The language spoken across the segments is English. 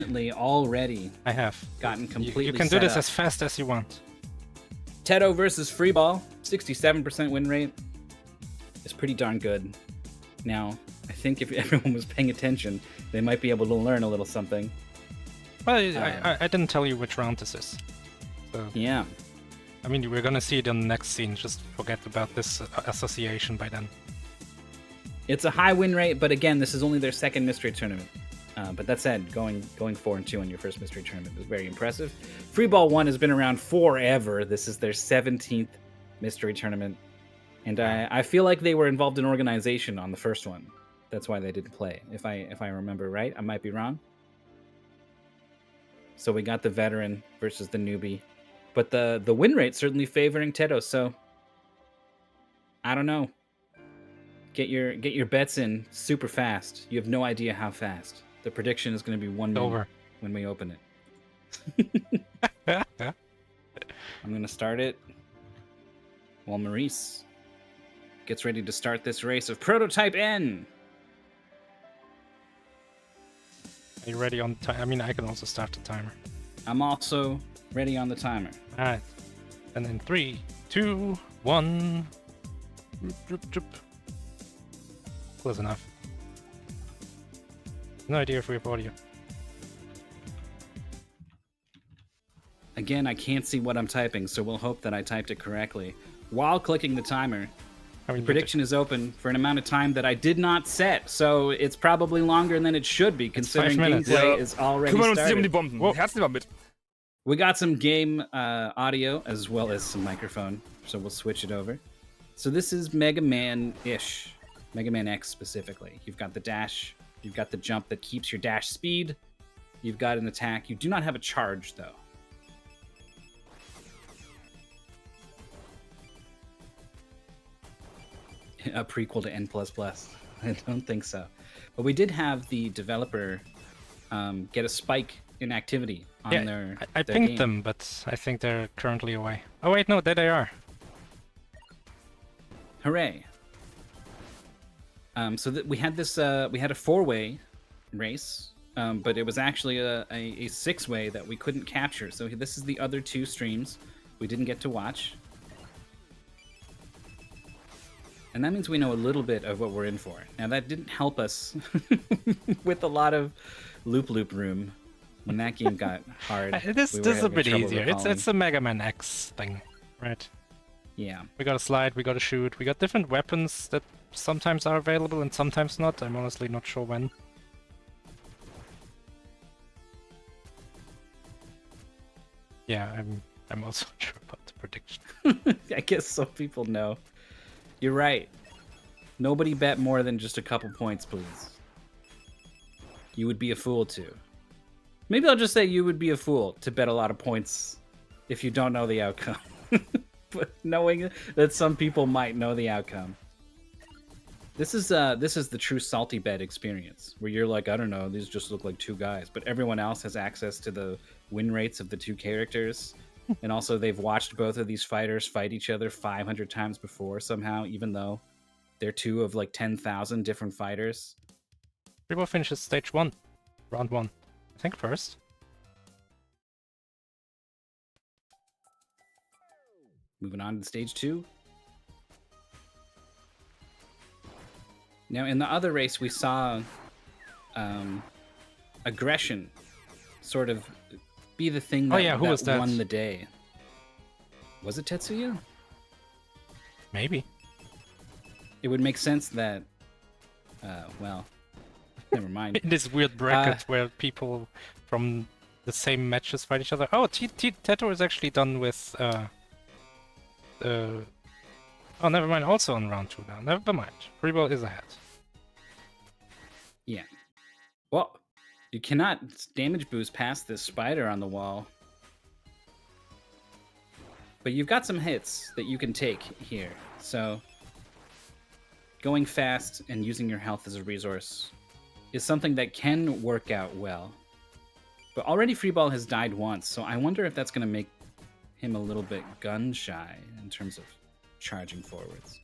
Already I have. gotten completely You can do this as fast as you want. Teto versus freeball, 67% win rate. It's pretty darn good. Now, I think if everyone was paying attention, they might be able to learn a little something. Well, I didn't tell you which round this is. So, yeah. I mean, we're gonna see it in the next scene. Just forget about this association by then. It's a high win rate, but again, this is only their second mystery tournament. But that said, going 4-2 in your first mystery tournament is very impressive. freeball1 has been around forever. This is their 17th mystery tournament. And I feel like they were involved in organization on the first one. That's why they didn't play, if I remember right. I might be wrong. So we got the veteran versus the newbie. But the win rate certainly favoring Teto, so I don't know. Get your bets in super fast. You have no idea how fast. The prediction is going to be 1 minute when we open it. I'm going to start it while Maurice gets ready to start this race of Prototype N. Are you ready on the timer? I mean, I can also start the timer. I'm also ready on the timer. All right. And then 3, 2, 1. Close enough. No idea if we have audio. Again, I can't see what I'm typing, so we'll hope that I typed it correctly. While clicking the timer, the prediction is open for an amount of time that I did not set, so it's probably longer than it should be, considering gameplay is already started. We got some game audio as well as some microphone, so we'll switch it over. So this is Mega Man-ish. Mega Man X specifically. You've got the dash, you've got the jump that keeps your dash speed, you've got an attack. You do not have a charge, though. A prequel to N++. I don't think so. But we did have the developer get a spike in activity on their I pinged them, but I think they're currently away. Oh wait, no, there they are. Hooray. So that we had this, we had a 4-way race, but it was actually a 6-way that we couldn't capture. So this is the other 2 streams we didn't get to watch. And that means we know a little bit of what we're in for. Now, that didn't help us with a lot of loop room when that game got hard. This is a bit easier. It's a Mega Man X thing, right? Yeah. We got a slide, we got a shoot, we got different weapons that sometimes are available and sometimes not. I'm honestly not sure when. Yeah, I'm also not sure about the prediction. I guess some people know. You're right. Nobody bet more than just a couple points, please. You would be a fool to. Maybe I'll just say you would be a fool to bet a lot of points if you don't know the outcome. But knowing that some people might know the outcome. This is the true salty bet experience, where you're like, I don't know, these just look like 2 guys, but everyone else has access to the win rates of the 2 characters. And also, they've watched both of these fighters fight each other 500 times before somehow, even though they're 2 of like 10,000 different fighters. freeball finishes stage 1, round 1. I think first. Moving on to stage 2. Now, in the other race, we saw aggression sort of be the thing that, who was that? Won the day. Was it Tetsuya? Maybe. It would make sense that, well, never mind. In this weird bracket where people from the same matches fight each other. Oh, Teto is actually done with... Oh, never mind. Also on round 2 now. Never mind. freeball is ahead. Yeah. Well, you cannot damage boost past this spider on the wall. But you've got some hits that you can take here. So going fast and using your health as a resource is something that can work out well. But already freeball has died once, so I wonder if that's going to make him a little bit gun shy in terms of charging forwards.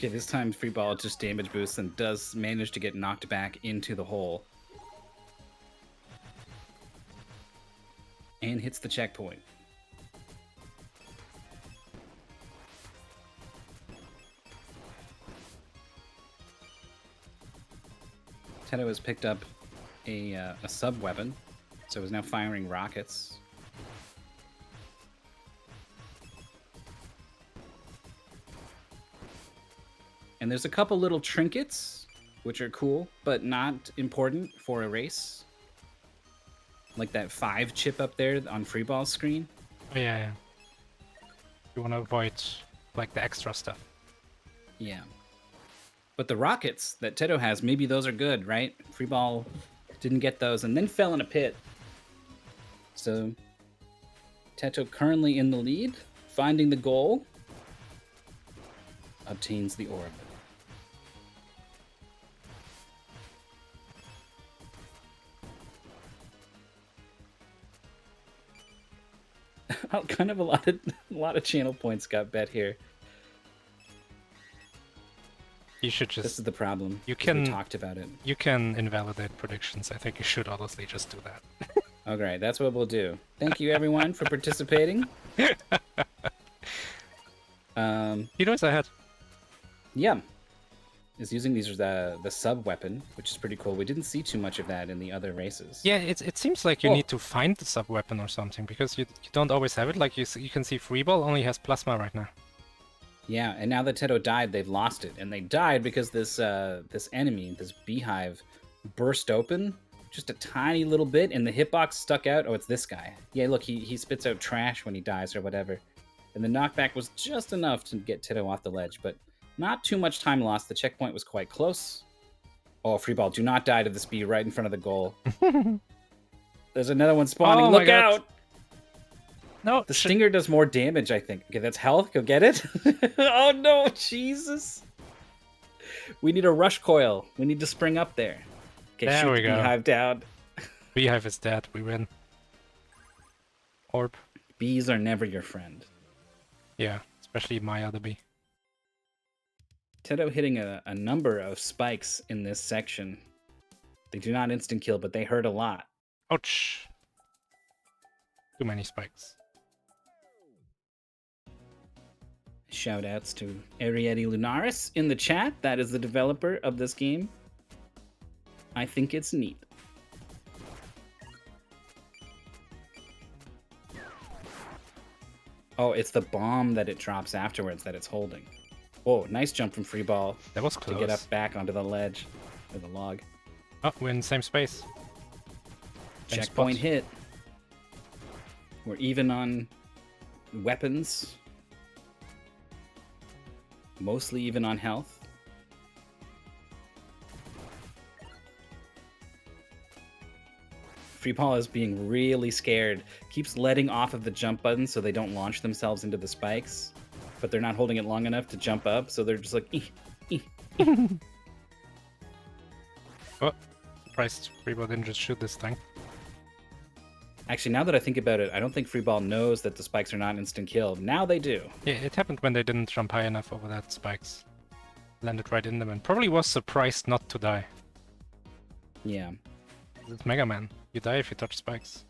Okay, this time Freeball just damage boosts and does manage to get knocked back into the hole. And hits the checkpoint. Teto has picked up a sub-weapon, so is now firing rockets. And there's a couple little trinkets, which are cool, but not important for a race. Like that 5 chip up there on Freeball's screen. Oh, yeah. You want to avoid like the extra stuff. Yeah. But the rockets that Teto has, maybe those are good, right? Freeball didn't get those and then fell in a pit. So Teto currently in the lead, finding the goal, obtains the orb. Kind of a lot of channel points got bet here. You should just. This is the problem. You can we talked about it. You can invalidate predictions. I think you should honestly just do that. Okay, that's what we'll do. Thank you everyone for participating. You know, I had. Yeah. Is using these the sub weapon, which is pretty cool. We didn't see too much of that in the other races. Yeah, it seems like you need to find the sub weapon or something because you don't always have it. Like you can see Freeball only has plasma right now. Yeah, and now that Teto died, they've lost it, and they died because this this enemy, this beehive, burst open just a tiny little bit, and the hitbox stuck out. Oh, it's this guy. Yeah, look, he spits out trash when he dies or whatever, and the knockback was just enough to get Teto off the ledge, but. Not too much time lost. The checkpoint was quite close. Oh, Freeball, do not die to this bee right in front of the goal. There's another one spawning. Oh, look out! No, the stinger does more damage, I think. Okay, that's health. Go get it. Oh no, Jesus! We need a rush coil. We need to spring up there. Okay, there shoot we the go. beehive down. Beehive is dead. We win. Orb. Bees are never your friend. Yeah, especially my other bee. Teto hitting a number of spikes in this section. They do not instant kill, but they hurt a lot. Ouch. Too many spikes. Shoutouts to Ariete Lunaris in the chat. That is the developer of this game. I think it's neat. Oh, it's the bomb that it drops afterwards that it's holding. Whoa, nice jump from Freeball. That was close. To get up back onto the ledge or the log. Oh, we're in the same space. Checkpoint hit. We're even on weapons. Mostly even on health. Freeball is being really scared. Keeps letting off of the jump button so they don't launch themselves into the spikes. But they're not holding it long enough to jump up, so they're just like, Oh, surprised Freeball didn't just shoot this thing. Actually, now that I think about it, I don't think Freeball knows that the spikes are not instant kill. Now they do. Yeah, it happened when they didn't jump high enough over that spikes. Landed right in them and probably was surprised not to die. Yeah. It's Mega Man. You die if you touch spikes.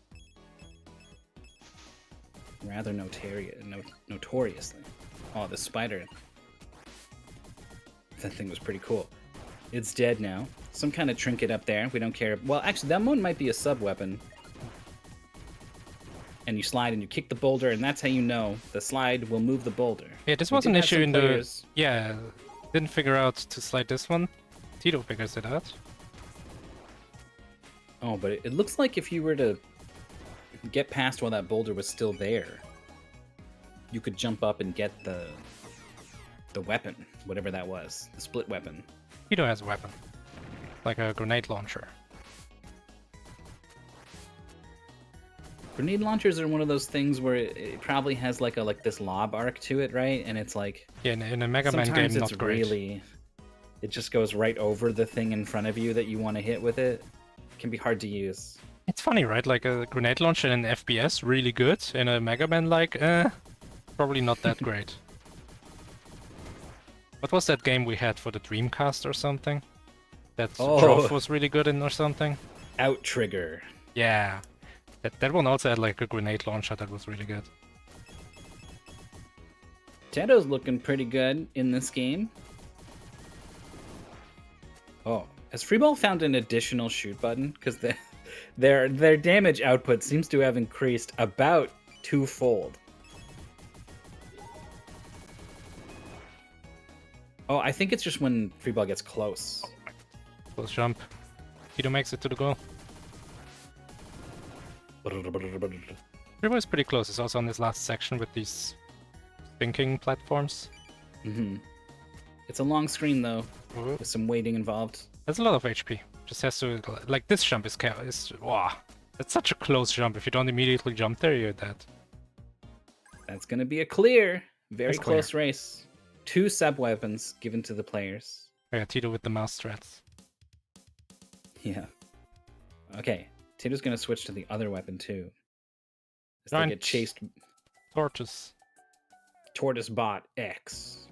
Rather notoriously. Oh, the spider. That thing was pretty cool. It's dead now. Some kind of trinket up there. We don't care. Well, actually, that one might be a sub-weapon. And you slide and you kick the boulder, and that's how you know the slide will move the boulder. Yeah, this was an issue in the... Yeah, didn't figure out to slide this one. Teto figures it out. Oh, but it looks like if you were to get past while that boulder was still there, you could jump up and get the weapon, whatever that was, the split weapon. Teto has a weapon, like a grenade launcher. Grenade launchers are one of those things where it probably has like this lob arc to it, right? And it's like yeah, in a Mega Man game, not great. Really, it just goes right over the thing in front of you that you want to hit with it. It can be hard to use. It's funny, right? Like a grenade launcher in an FPS, really good. In a Mega Man, like, probably not that great. What was that game we had for the Dreamcast or something? That Oh. Joff was really good in or something? Out trigger. Yeah. That one also had like a grenade launcher that was really good. Teto's looking pretty good in this game. Oh, has freeball found an additional shoot button? Because their damage output seems to have increased about twofold. Oh, I think it's just when freeball gets close. Close jump. Teto makes it to the goal. Freeball is pretty close. It's also on this last section with these thinking platforms. Mm-hmm. It's a long screen though, with some waiting involved. That's a lot of HP. Just has to, like, this jump is wow. That's such a close jump. If you don't immediately jump there, you're dead. That's gonna be a clear, very That's close race. 2 sub weapons given to the players. Oh yeah, Teto with the mouse strats. Yeah. Okay, Tito's gonna switch to the other weapon too. As they Giant get chased. Tortoise. Tortoise Bot X.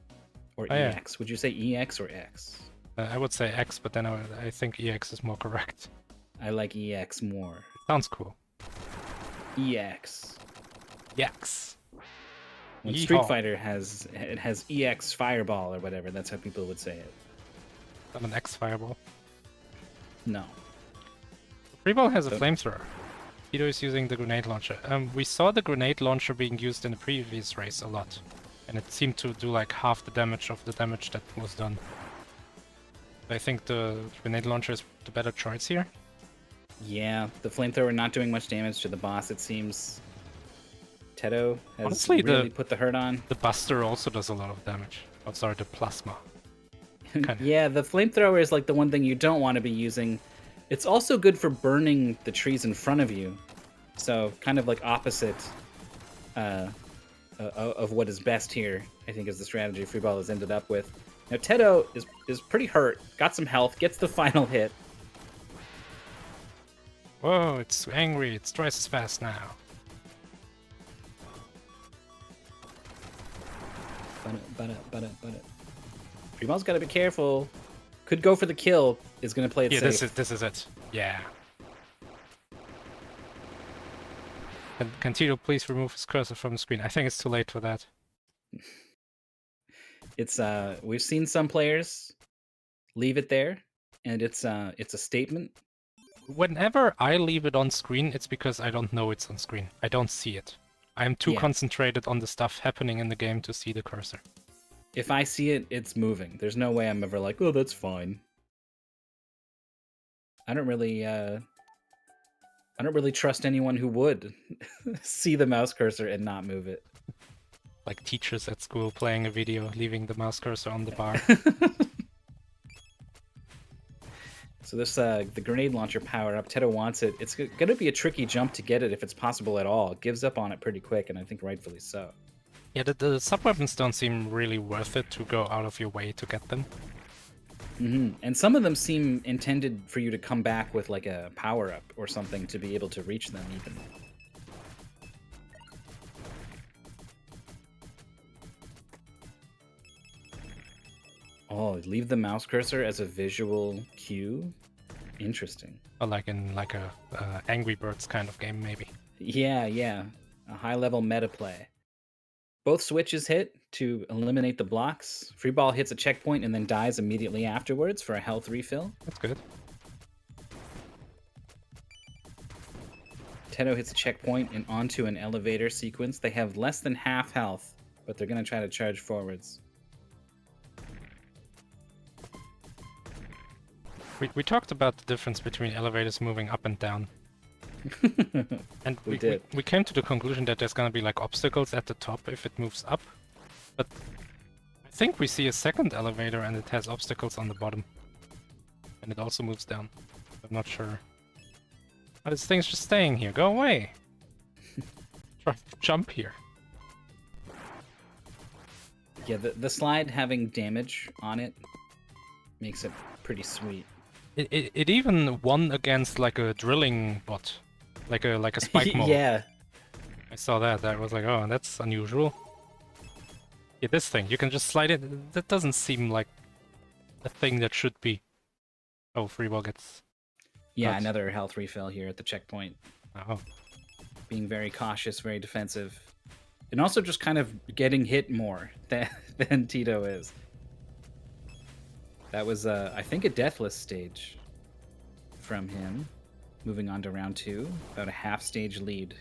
Or Oh, yeah. EX. Would you say EX or X? I would say X, but then I think EX is more correct. I like EX more. Sounds cool. EX. EX. When Yeehaw. Street Fighter has EX Fireball or whatever, that's how people would say it. I'm an X fireball. No. Freeball has a So- flamethrower. Teto is using the grenade launcher. We saw the grenade launcher being used in the previous race a lot, and it seemed to do like half the damage of the damage that was done. I think the grenade launcher is the better choice here. Yeah, the flamethrower not doing much damage to the boss, it seems. Teto has Honestly, really put the hurt on. The Buster also does a lot of damage. Oh, sorry, the Plasma. Kinda. Yeah, the flamethrower is like the one thing you don't want to be using. It's also good for burning the trees in front of you. So kind of like opposite of what is best here, I think, is the strategy Freeball has ended up with. Now Teto is pretty hurt, got some health, gets the final hit. Whoa, it's angry. It's twice as fast now. Freeball's got to be careful. Could go for the kill. Is going to play it Yeah, safe. this is it. Yeah. Can Teto please remove his cursor from the screen? I think it's too late for that. It's we've seen some players leave it there, and it's a statement. Whenever I leave it on screen, it's because I don't know it's on screen. I don't see it. I'm too Yeah. concentrated on the stuff happening in the game to see the cursor. If I see it, it's moving. There's no way I'm ever like, oh, that's fine. I don't really trust anyone who would see the mouse cursor and not move it. Like teachers at school playing a video, leaving the mouse cursor on the bar. So this the grenade launcher power up. Teto wants it. It's gonna be a tricky jump to get it if it's possible at all. Gives up on it pretty quick, and I think rightfully so. Yeah, the sub-weapons don't seem really worth it to go out of your way to get them. And some of them seem intended for you to come back with like a power up or something to be able to reach them even. Oh, leave the mouse cursor as a visual cue? Interesting. Or like in like a Angry Birds kind of game, maybe. Yeah. A high-level meta play. Both switches hit to eliminate the blocks. Freeball hits a checkpoint and then dies immediately afterwards for a health refill. That's good. Teto hits a checkpoint and onto an elevator sequence. They have less than half health, but they're going to try to charge forwards. We talked about the difference between elevators moving up and down. And We did. we came to the conclusion that there's gonna be like obstacles at the top if it moves up. But I think we see a second elevator and it has obstacles on the bottom. And it also moves down. I'm not sure. Oh, this thing's just staying here. Go away! Try to jump here. Yeah, the slide having damage on it makes it pretty sweet. It even won against like a drilling bot. Like a spike mold. Yeah. I saw that. I was like, oh, that's unusual. Yeah, this thing. You can just slide it. That doesn't seem like a thing that should be. Oh, freeball gets... Yeah, nuts. another health refill here at the checkpoint. Oh. Being very cautious, very defensive. And also just kind of getting hit more than Teto is. That was, I think, a deathless stage from him. Moving on to round 2. About a half stage lead.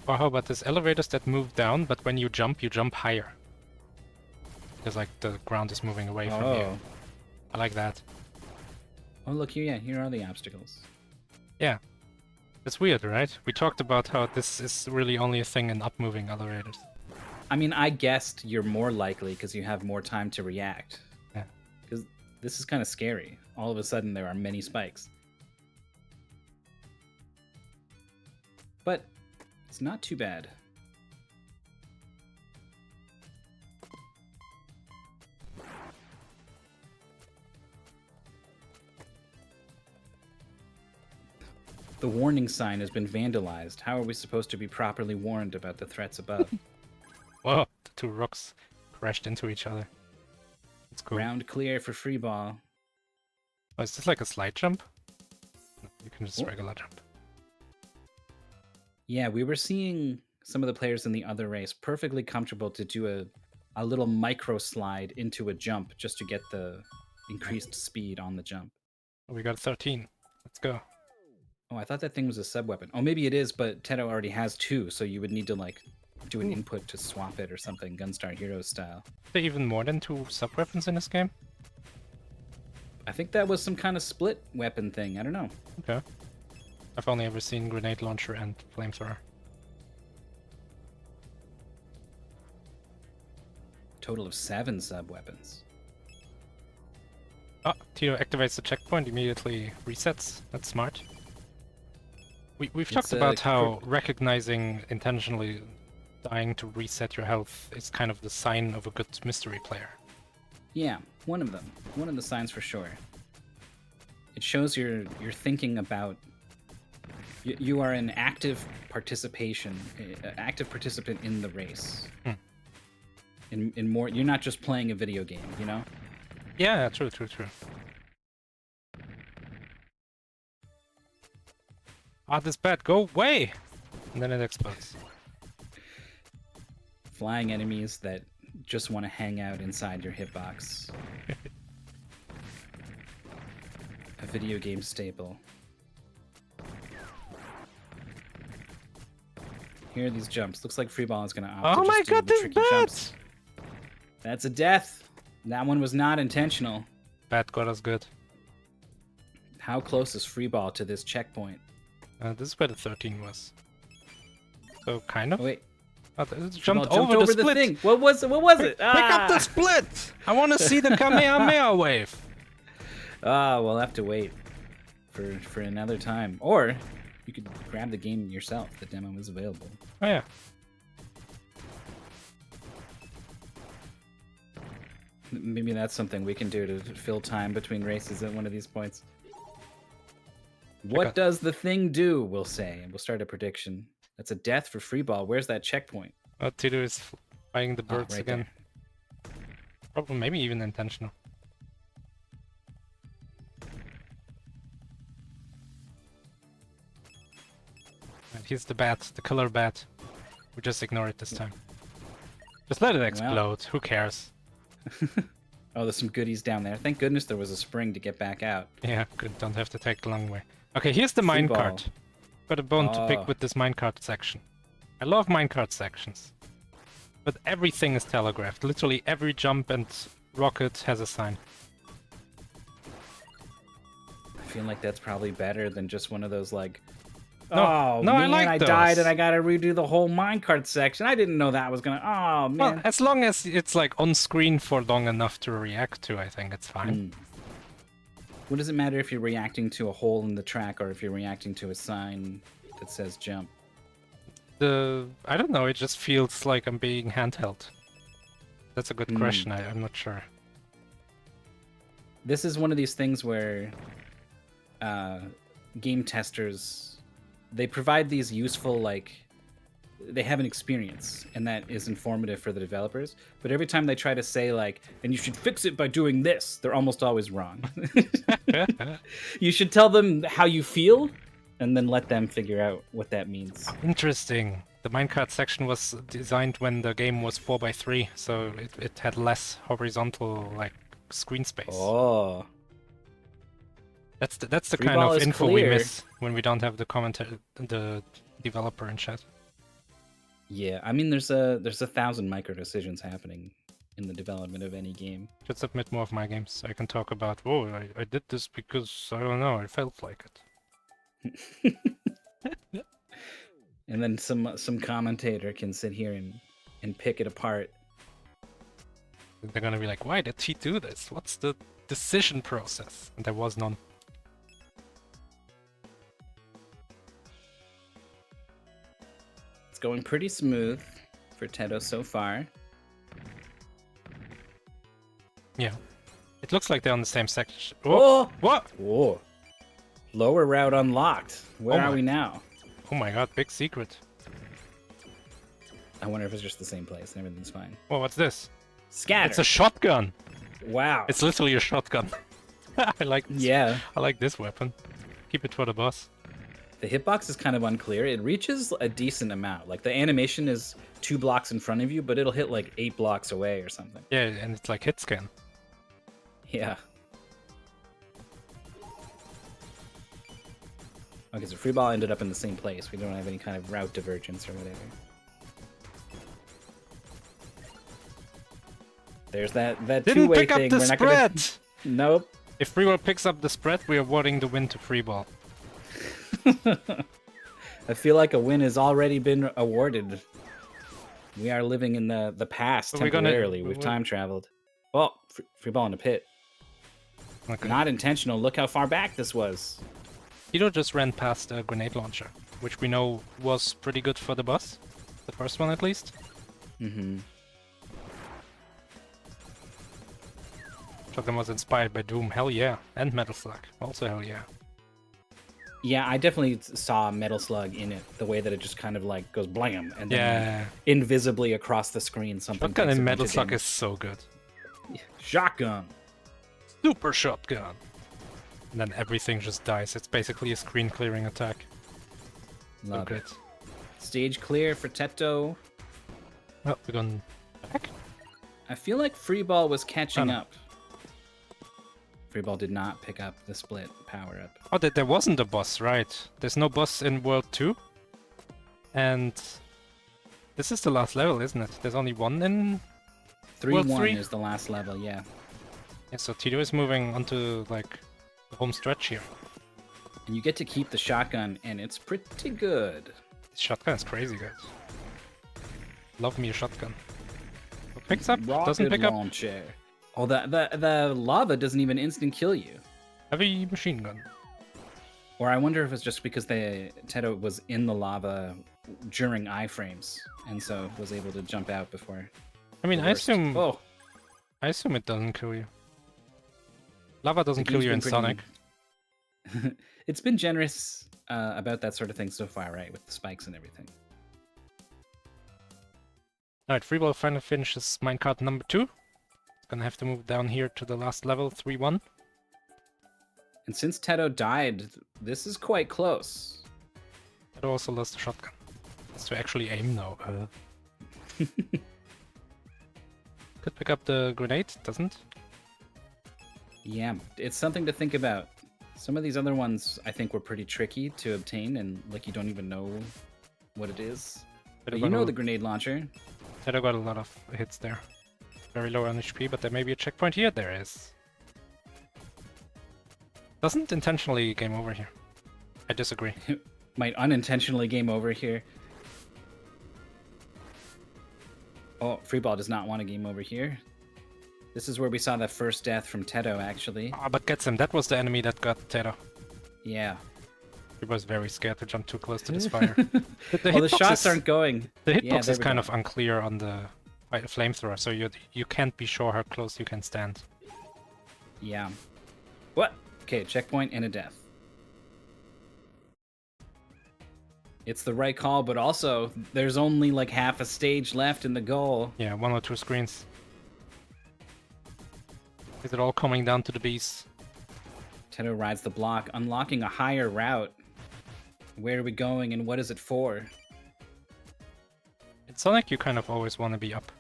Or how about this? Elevators that move down, but when you jump higher. Because, like, the ground is moving away from you. I like that. Oh, look here. Yeah, here are the obstacles. Yeah. It's weird, right? We talked about how this is really only a thing in up-moving elevators. I mean, I guessed you're more likely because you have more time to react. Yeah. Because this is kind of scary. All of a sudden, there are many spikes. But it's not too bad. The warning sign has been vandalized. How are we supposed to be properly warned about the threats above? Whoa, the two rocks crashed into each other. That's cool. Round clear for free ball. Oh, is this like a slide jump? No, you can just Oh. regular jump. Yeah, we were seeing some of the players in the other race perfectly comfortable to do a little micro slide into a jump just to get the increased speed on the jump. Oh, we got 13. Let's go. Oh, I thought that thing was a sub weapon. Oh, maybe it is, but Teto already has 2, so you would need to like do an input to swap it or something, Gunstar Heroes style. Are there even more than 2 sub-weapons in this game? I think that was some kind of split weapon thing. I don't know. Okay. I've only ever seen grenade launcher and flamethrower. Total of 7 sub weapons. Oh, Teto activates the checkpoint, immediately resets. That's smart. We've talked about how recognizing intentionally dying to reset your health is kind of the sign of a good mystery player. Yeah, one of them. One of the signs for sure. It shows you're thinking about. You are an active participant in the race. In more, you're not just playing a video game, you know? Yeah, true. Ah, this bat, go away! And then it explodes. Flying enemies that just want to hang out inside your hitbox. A video game staple. Here are these jumps. Looks like Freeball is going to opt Oh to my just do god, the this tricky bat! jumps. That's a death. That one was not intentional. Bat got us good. How close is Freeball to this checkpoint? This is where the 13 was. So, kind of. Oh, wait. Oh, it Freeball jumped over the split. thing. What was it? Pick up the split! I want to see the Kamehameha wave! Ah, we'll have to wait for another time. Or you could grab the game yourself. The demo is available. Oh yeah. Maybe that's something we can do to fill time between races at one of these points. What does the thing do, we'll say, and we'll start a prediction. That's a death for Freeball. Where's that checkpoint? Oh, Teto is flying the birds right again. Probably, maybe even intentional. And here's the bat, the killer bat. We just ignore it this time. Just let it explode. Well. Who cares? Oh, there's some goodies down there. Thank goodness there was a spring to get back out. Yeah, good. Don't have to take the long way. Okay, here's the Freeball. minecart. Got a bone to pick with this minecart section. I love minecart sections. But everything is telegraphed. Literally every jump and rocket has a sign. I feel like that's probably better than just one of those like, No, oh no, man, I like died those. and I gotta redo the whole minecart section. I didn't know that was gonna. Oh man. Well, as long as it's like on screen for long enough to react to, I think it's fine. What does it matter if you're reacting to a hole in the track or if you're reacting to a sign that says jump? I don't know, it just feels like I'm being handheld. That's a good question, I'm not sure. This is one of these things where game testers, they provide these useful like they have an experience, and that is informative for the developers. But every time they try to say like, and you should fix it by doing this, they're almost always wrong. You should tell them how you feel, and then let them figure out what that means. Interesting. The minecart section was designed when the game was 4x3, so it had less horizontal like screen space. Oh, That's the Free kind ball of is info we clear. miss when we don't have the developer in chat. yeah. I mean, there's 1,000 micro decisions happening in the development of any game. Should submit more of my games. I can talk about, oh, I did this because, I don't know, I felt like it. And then some commentator can sit here and pick it apart. They're gonna be like, why did he do this? What's the decision process? And there was none. It's going pretty smooth for Teto so far. Yeah. It looks like they're on the same section. Oh! What? Whoa. Lower route unlocked. Where are we now? Oh my god, big secret. I wonder if it's just the same place and everything's fine. Whoa, what's this? Scatter. It's a shotgun. Wow. It's literally a shotgun. I like this. Yeah. I like this weapon. Keep it for the boss. The hitbox is kind of unclear. It reaches a decent amount. Like the animation is 2 blocks in front of you, but it'll hit like 8 blocks away or something. Yeah, and it's like hit scan. Yeah. Okay, so free ball ended up in the same place. We don't have any kind of route divergence or whatever. There's that Didn't two-way pick up thing. the We're not spread! gonna... Nope. If freeball picks up the spread, we are awarding the win to freeball. I feel like a win has already been awarded. We are living in the past Are we gonna- temporarily. We've time traveled. Oh, free ball in the pit. Okay. Not intentional. Look how far back this was. Teto just ran past a grenade launcher, which we know was pretty good for the boss. The first one, at least. Mm-hmm. Shotgun was inspired by Doom, hell yeah. And Metal Slug, also hell yeah. Yeah, I definitely saw Metal Slug in it. The way that it just kind of like goes blam and then Yeah. invisibly across the screen something. Shotgun takes a in bunch Metal of Slug damage. is so good. Shotgun. Super shotgun. And then everything just dies. It's basically a screen clearing attack. So Love good. it. Stage clear for Teto. Oh, we're going back? I feel like Freeball was catching Oh, no. up. Freeball did not pick up the split power up. Oh, there wasn't a boss, right? There's no boss in World 2. And this is the last level, isn't it? There's only one in... 3-1 3? is the last level, yeah. Yeah, so Teto is moving onto, like, the home stretch here. And you get to keep the shotgun, and it's pretty good. This shotgun is crazy, guys. Love me a shotgun. So picks up, doesn't Rocket pick up. launcher. Oh, the lava doesn't even instant kill you. Heavy machine gun. Or I wonder if it's just because Teto was in the lava during iframes, and so was able to jump out before. I mean, the I worst. assume Oh, it doesn't kill you. Lava doesn't The kill game's you in been Sonic. pretty- it's been generous about that sort of thing so far, right? With the spikes and everything. Alright, freeball finally finishes minecart number 2. It's gonna have to move down here to the last level, 3-1. And since Teto died, this is quite close. It also lost the shotgun. Has to actually aim now. Could pick up the grenade, doesn't. Yeah, it's something to think about. Some of these other ones I think were pretty tricky to obtain, and like you don't even know what it is. But you know the grenade launcher. Teto got a lot of hits there. Very low on HP, but there may be a checkpoint here. There is. Doesn't intentionally game over here. I disagree. Might unintentionally game over here. Oh, Freeball does not want a game over here. This is where we saw the first death from Teto, actually. Ah, but gets him. That was the enemy that got Teto. Yeah. He was very scared to jump too close to this fire. The Well, the hitbox shots is- aren't going. The Yeah, hitbox there is we kind go. of unclear on the flamethrower, so you can't be sure how close you can stand. Yeah. What? Okay, checkpoint and a death. It's the right call, but also there's only like half a stage left in the goal. Yeah, 1 or 2 screens. Is it all coming down to the beast? Teto rides the block, unlocking a higher route. Where are we going and what is it for? In Sonic, you kind of always want to be up.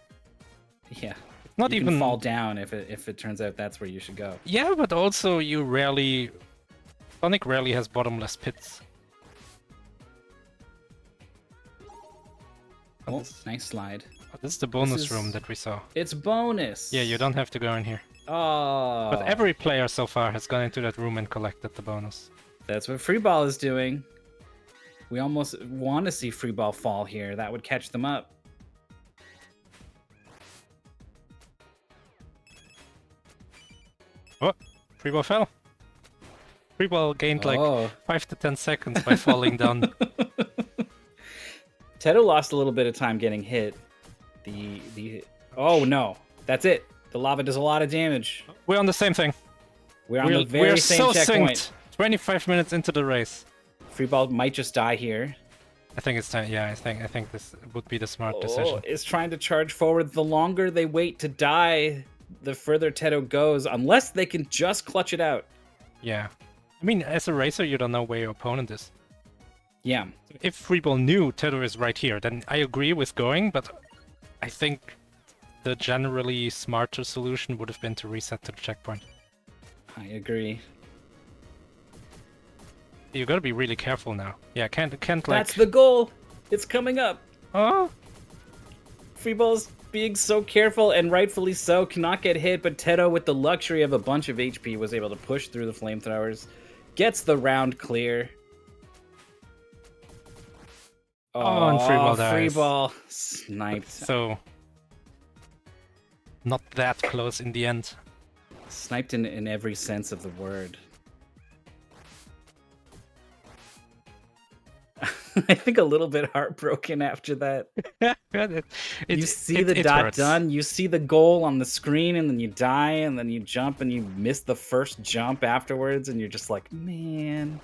Yeah. Not you even can fall down if it turns out that's where you should go. Yeah, but also you rarely... Sonic rarely has bottomless pits. Oh, nice slide. This is the bonus room that we saw. It's bonus! Yeah, you don't have to go in here. Oh. But every player so far has gone into that room and collected the bonus. That's what freeball is doing. We almost want to see freeball fall here. That would catch them up. Oh, freeball fell. Freeball gained like 5 to 10 seconds by falling down. Teto lost a little bit of time getting hit. Oh no, that's it. The lava does a lot of damage. We're on the same thing. We're on the very same so checkpoint. Synced. 25 minutes into the race. Freeball might just die here. I think it's time. Yeah, I think this would be the smart decision. Is trying to charge forward. The longer they wait to die, the further Teto goes, unless they can just clutch it out. Yeah. I mean, as a racer, you don't know where your opponent is. Yeah. If freeball knew Teto is right here, then I agree with going, but I think the generally smarter solution would have been to reset to the checkpoint. I agree. You gotta be really careful now. Yeah, can't like... That's the goal! It's coming up! Oh! Freeball's being so careful, and rightfully so, cannot get hit, but Teto, with the luxury of a bunch of HP, was able to push through the flamethrowers. Gets the round clear. Oh, and freeball dies. Freeball sniped. So... not that close in the end. Sniped in every sense of the word. I think a little bit heartbroken after that. You see the dot hurts. done, you see the goal on the screen, and then you die, and then you jump, and you miss the first jump afterwards, and you're just like, man.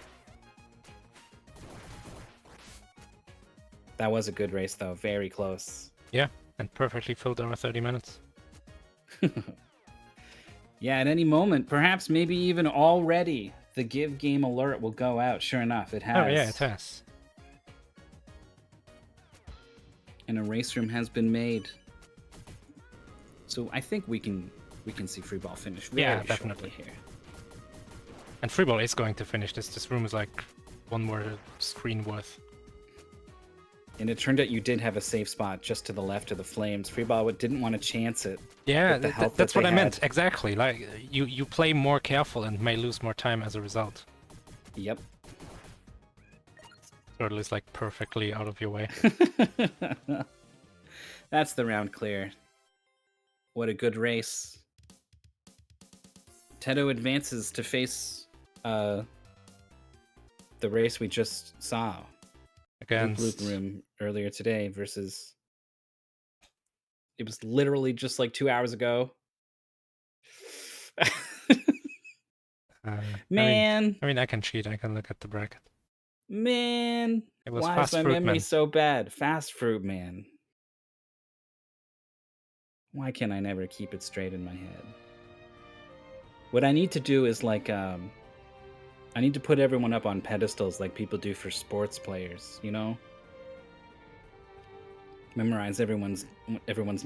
That was a good race, though. Very close. Yeah, and perfectly filled over 30 minutes. Yeah, at any moment, perhaps maybe even already, the give game alert will go out. Sure enough, it has. Oh yeah, it has. And a race room has been made. So I think we can see freeball finish very definitely here. And freeball is going to finish this. This room is like one more screen worth. And it turned out you did have a safe spot just to the left of the flames. Freeball didn't want to chance it. Yeah, that's what I meant. Exactly. Like you play more careful and may lose more time as a result. Yep. Turtle is like perfectly out of your way. That's the round clear. What a good race. Teto advances to face the race we just saw. Against Loop room earlier today versus it was literally just like 2 hours ago. Man, I mean, I can cheat. I can look at the bracket. Man, it was why is my memory so bad? Fast Fruit Man. Why can I never keep it straight in my head? What I need to do is like I need to put everyone up on pedestals like people do for sports players, you know? Memorize everyone's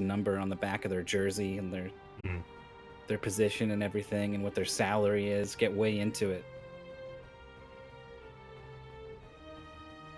number on the back of their jersey and their position and everything and what their salary is. Get way into it.